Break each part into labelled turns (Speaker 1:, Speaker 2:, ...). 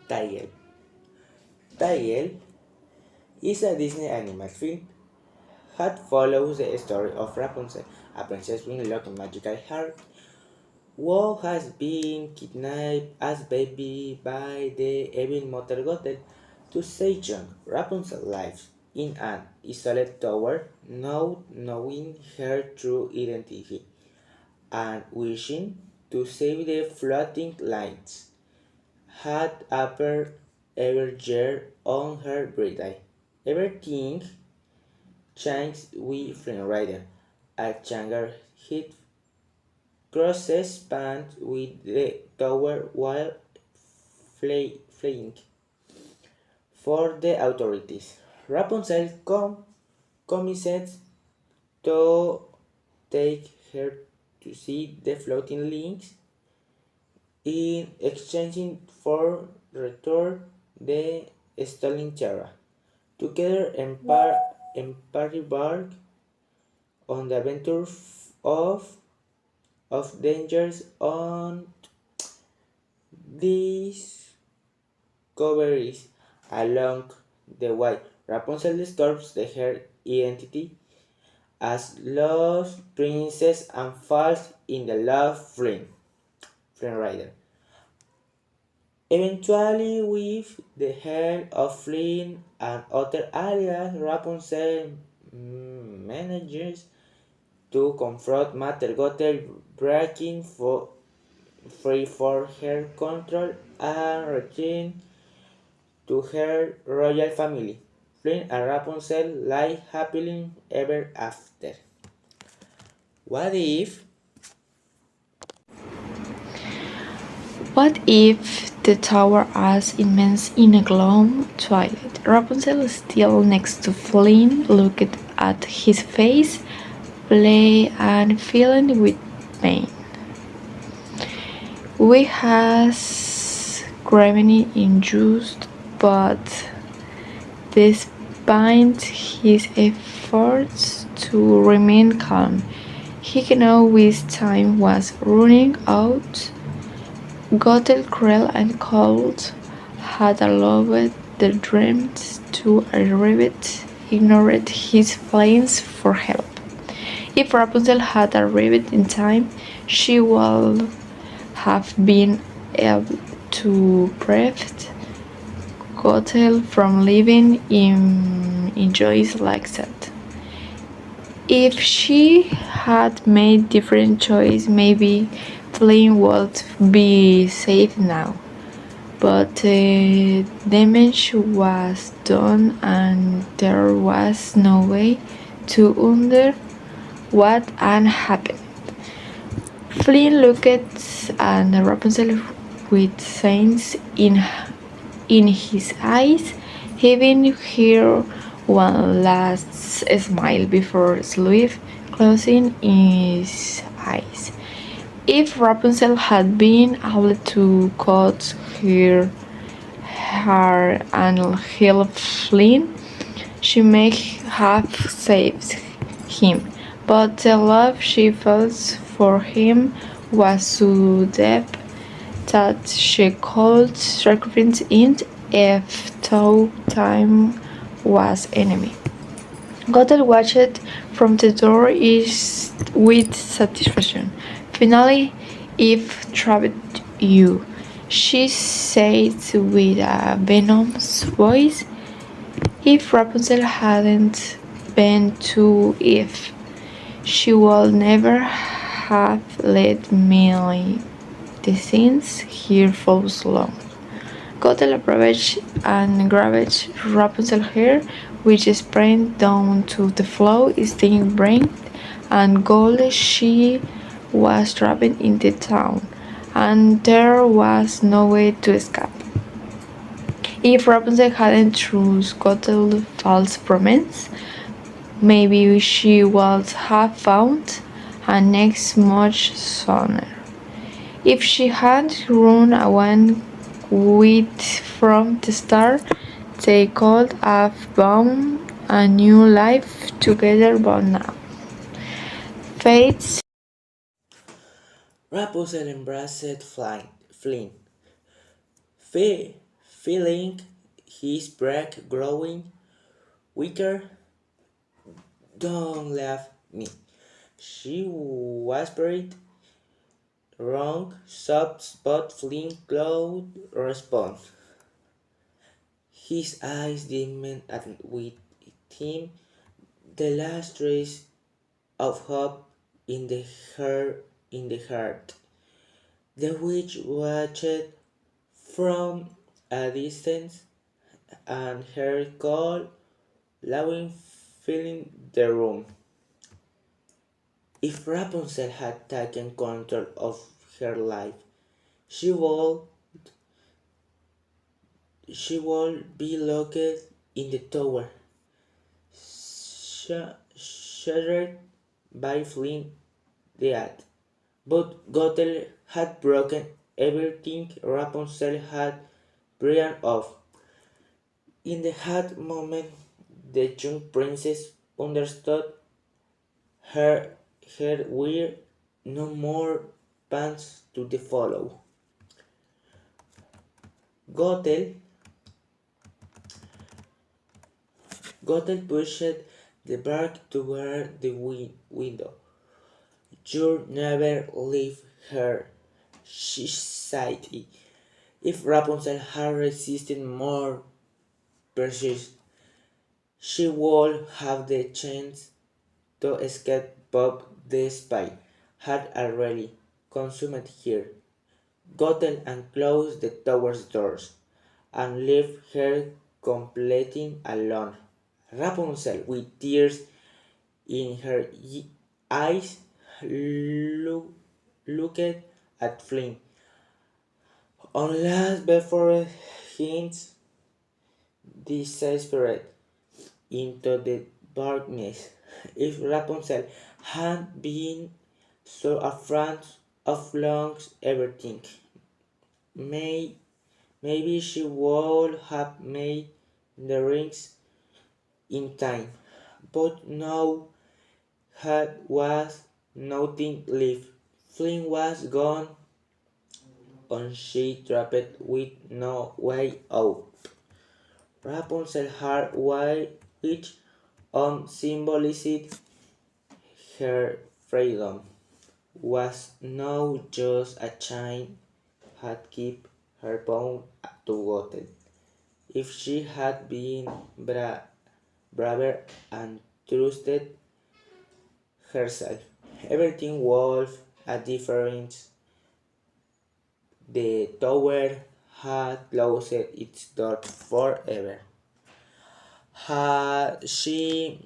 Speaker 1: Tiger. Tiger is a Disney animated film that follows the story of Rapunzel, a princess with a magical heart who has been kidnapped as baby by the evil mother Gothel. To save young Rapunzel lives in an isolated tower, not knowing her true identity and wishing to save the floating lights had appeared every year on her birthday. Everything changed with Flynn Rider. A younger hit crosses paths with the tower while fleeing for the authorities. Rapunzel commits to take her to see the floating links in exchange for return the stolen Terra. Together embark on the adventure of dangers on discoveries along the way. Rapunzel discovers her identity as lost princess and falls in the love Flynn Rider. Eventually, with the help of Flynn and other allies, Rapunzel manages to confront Mother Gothel, breaking free for her control and return to her royal family. Flynn and Rapunzel live happily ever after. What if
Speaker 2: What if the tower was immense in a gloom twilight? Rapunzel, still next to Flynn, looked at his face, play and feeling with pain. We has gravity induced, but despite his efforts to remain calm, he knew his time was running out. Gothel, cruel and cold, had allowed the dreams to arrive, ignored his plans for help. If Rapunzel had arrived in time, she would have been able to prevent Gothel from living in joys like that. If she had made different choice, maybe Flynn would be safe now. But damage was done and there was no way to undo what had happened. Flynn looked at Rapunzel with signs in his eyes, giving her one last smile before slowly closing his eyes. If Rapunzel had been able to cut her hair and help Flynn, she may have saved him, but the love she felt for him was so deep that she could sacrifice it if though time was enemy. Gothel watched from the door is with satisfaction. Finally, if trapped you, she said with a venomous voice. If Rapunzel hadn't been to Eve, she would never have let me the scenes here for so long. Gothel approached and grabbed Rapunzel's hair, which spread down to the floor, stinging brain and gold. She was trapped in the town, and there was no way to escape. If Rapunzel hadn't trusted Gothel's false promise, maybe she would have found a next much sooner. If she had run away with from the start, they could have bound a new life together, but now fates
Speaker 1: Rapunzel embraced Flynn, Feeling his breath growing weaker, "Don't laugh me," she whispered. Wrong, soft spot fleeing cloud response. His eyes dimmed and with him the last trace of hope in the heart. The witch watched from a distance and her cold, loving filling the room. If Rapunzel had taken control of her life, she would she would be locked in the tower, shattered by Flint death. But Gothel had broken everything Rapunzel had dreamed of. In the hard moment, the young princess understood her her were no more pants to the follow. Gothel Gothel pushed the bark toward the window. "You'll never leave her," she sighed. If Rapunzel had resisted more persist, she would have the chance to escape, but the spy had already consumed her. Gotten and closed the tower's doors, and left her completely alone. Rapunzel, with tears in her eyes, looked at Flynn. Unless before hints desperate into the darkness. If Rapunzel had been so afraid of losing everything, may, maybe she would have made the rings in time. But now had was nothing left. Flynn was gone, and she trapped with no way out. Rapunzel's heart, which symbolized her freedom, was now just a chain had kept her bound to Gothel. If she had been braver and trusted herself, everything was a difference. The tower had closed its door forever. Had she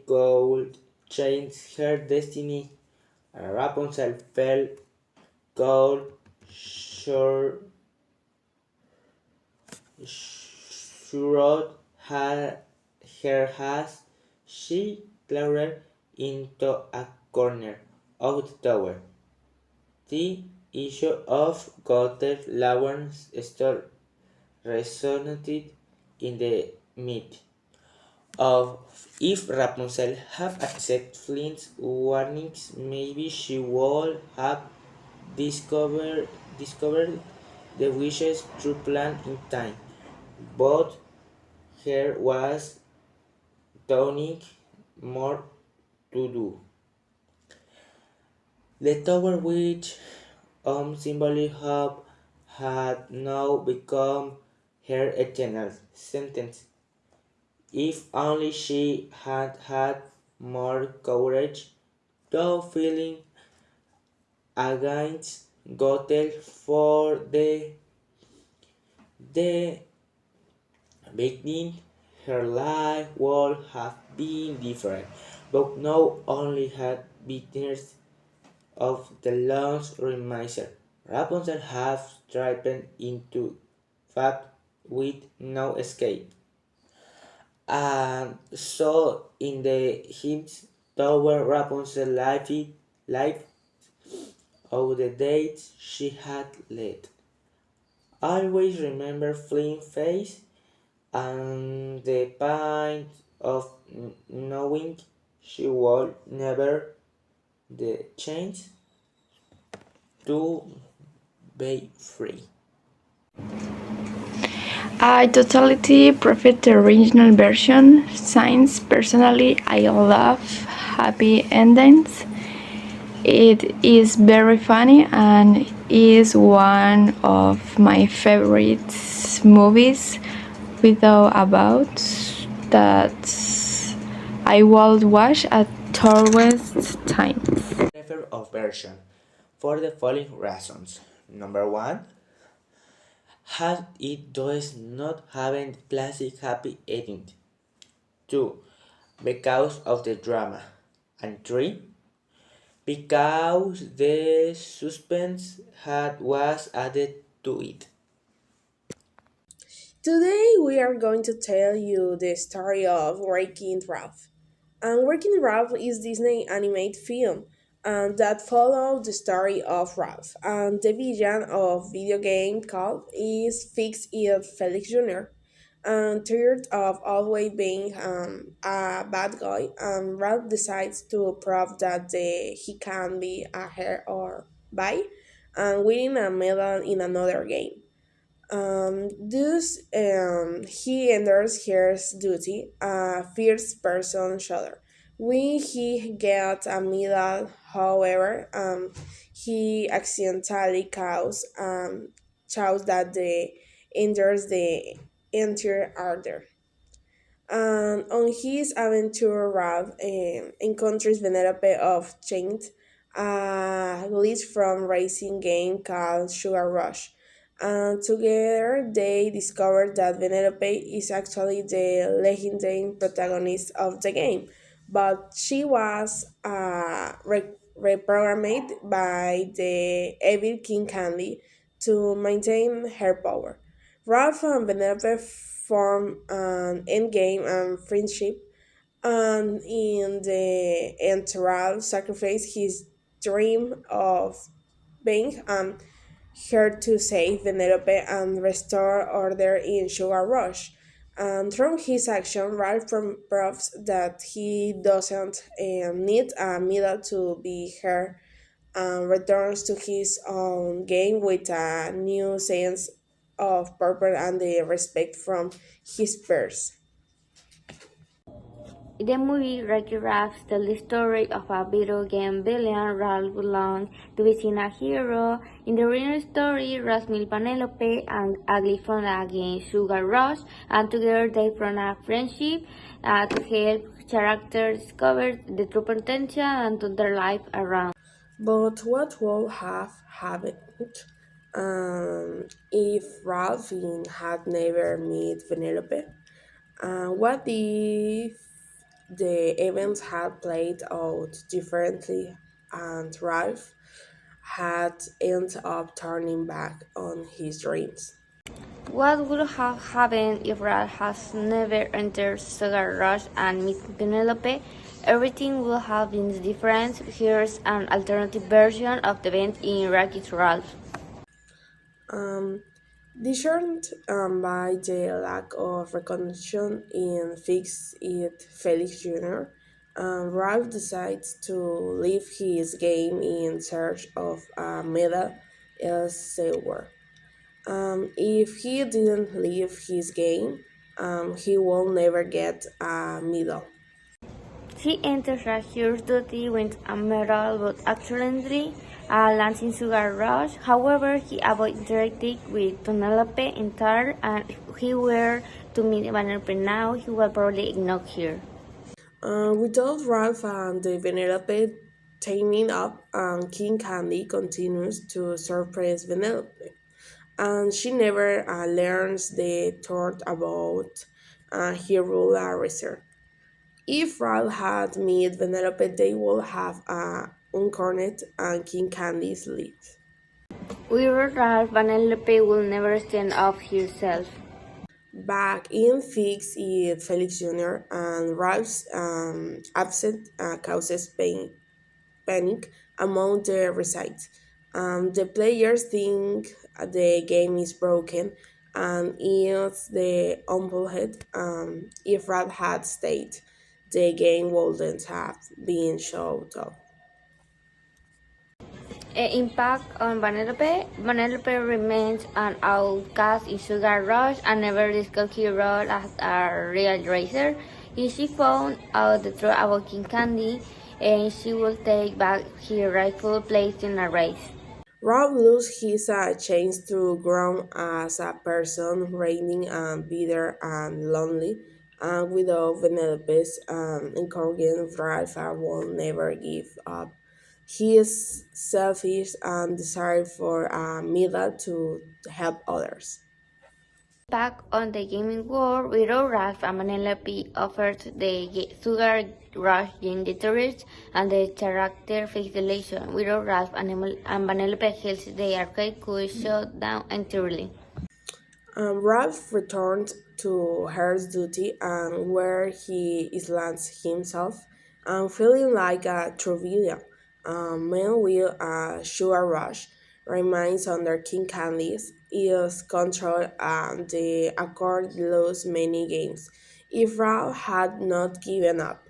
Speaker 1: could change her destiny. Rapunzel felt cold, sure, sure her, her has she clattered into a corner of the tower. The issue of Goethe Lauer's story resonated in the myth of if Rapunzel had accepted Flint's warnings, maybe she would have discovered the witch's true plan in time. But there was dawning more to do. The tower which symbolic hope had now become her eternal sentence. If only she had had more courage, though feeling against Gothel for the beginning, her life would have been different. But now only had bitterness of the lost reminder. Rapunzel had driven into fact with no escape. And so in the hymns tower Rapunzel life of the days she had led. Always remember Flynn's face and the pain of knowing she would never the chance to be free.
Speaker 2: I totally prefer the original version since personally I love happy endings. It is very funny and is one of my favorite movies without about that I will watch at tourist times.
Speaker 1: Prefer of version for the following reasons. Number one, has it does not have a classic happy ending. Two, because of the drama. And three, because the suspense had was added to it.
Speaker 3: Today we are going to tell you the story of Wreck-It Ralph. And Wreck-It Ralph is Disney animated film that follows the story of Ralph. And the villain of video game called is Fix It Felix Jr. And tired of always being a bad guy, Ralph decides to prove that he can be a hero or buy and winning a medal in another game. He enters his duty, a first person shooter. When he gets a medal, however, he accidentally shows that the enters the entire order. On his adventure, Ralph encounters Venelope of Chained, a glitch from racing game called Sugar Rush. And together, they discover that Venelope is actually the legendary protagonist of the game, but she was reprogrammed by the evil King Candy to maintain her power. Ralph and Penelope form an endgame and friendship, and in the end, Ralph sacrifices his dream of being her to save Penelope and restore order in Sugar Rush. And through his action, Ralph proves that he doesn't need a medal to be her and returns to his own game with a new sense of purpose and the respect from his peers.
Speaker 4: The movie Wreck-It Ralph tells the story of a video game villain Ralph belongs to being a hero. In the original story, Ralph meets Penelope and Ugly from against Sugar Rush, and together they form a friendship to help characters discover the true potential and turn their life around.
Speaker 3: But what would have happened if Ralph had never met Penelope? What if the events had played out differently and Ralph had ended up turning back on his dreams?
Speaker 4: What would have happened if Ralph has never entered Sugar Rush and met Penelope? Everything would have been different. Here's an alternative version of the event in Wreck-It Ralph.
Speaker 3: Um, Disheartened by the lack of recognition in Fix It Felix Jr., Ralph decides to leave his game in search of a medal elsewhere. If he didn't leave his game, he will never get a medal.
Speaker 4: He enters a hero's duty with a medal but accidentally lands in Sugar Rush. However, he avoids interacting with Penelope entirely, and if he were to meet Penelope now, he would probably ignore her.
Speaker 3: Without Ralph and the Penelope teaming up, King Candy continues to surprise Penelope, and she never learns the truth about Hero Racer. If Ralph had met Penelope, they would have uncornered and King Candy's lead.
Speaker 4: Without Ralph, Penelope will never stand up herself.
Speaker 3: Back in Fix It Felix Jr. and Ralph's absence causes panic among the resides. The players think the game is broken and it's the unplugged. If Ralph had stayed, the game wouldn't have been showed up.
Speaker 4: Impact on Vanellope. Vanellope remains an outcast in Sugar Rush and never discovered her role as a real racer. If she found out the truth about King Candy, and she will take back her rightful place in a race.
Speaker 3: Rob loses his chance to grow as a person, reigning and bitter and lonely, and without Vanellope's encouraging Ralph will never give up. He is selfish and desire for a medal to help others.
Speaker 4: Back on the gaming world, Widow Ralph and Vanellope offered the Sugar Rush game the tourists and the character facilitation. Widow Ralph and Vanellope held the arcade could shut down entirely.
Speaker 3: Ralph returned to Hearst duty and where he islands himself and feeling like a true villain. Meanwhile, Sugar Rush remains under King Candy's is control and the Accord lose many games. If Ralph had not given up,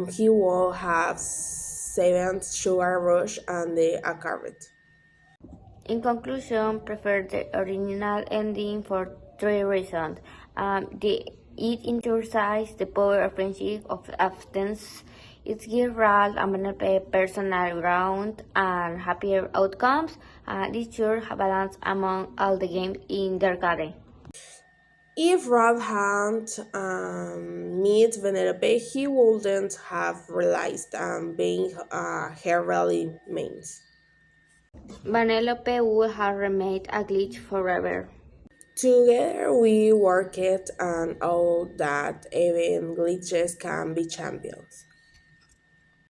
Speaker 3: he would have saved Sugar Rush and the Accord.
Speaker 4: In conclusion, prefer the original ending for three reasons. It emphasizes the power of friendship of absence. It gives Ralph and Penelope personal ground and happier outcomes. This sure balance among all the games in the arcade.
Speaker 3: If Rob hadn't met Vanellope, he wouldn't have realized being her really means.
Speaker 4: Vanellope would have remained a glitch forever.
Speaker 3: Together we worked and out that even glitches can be champions.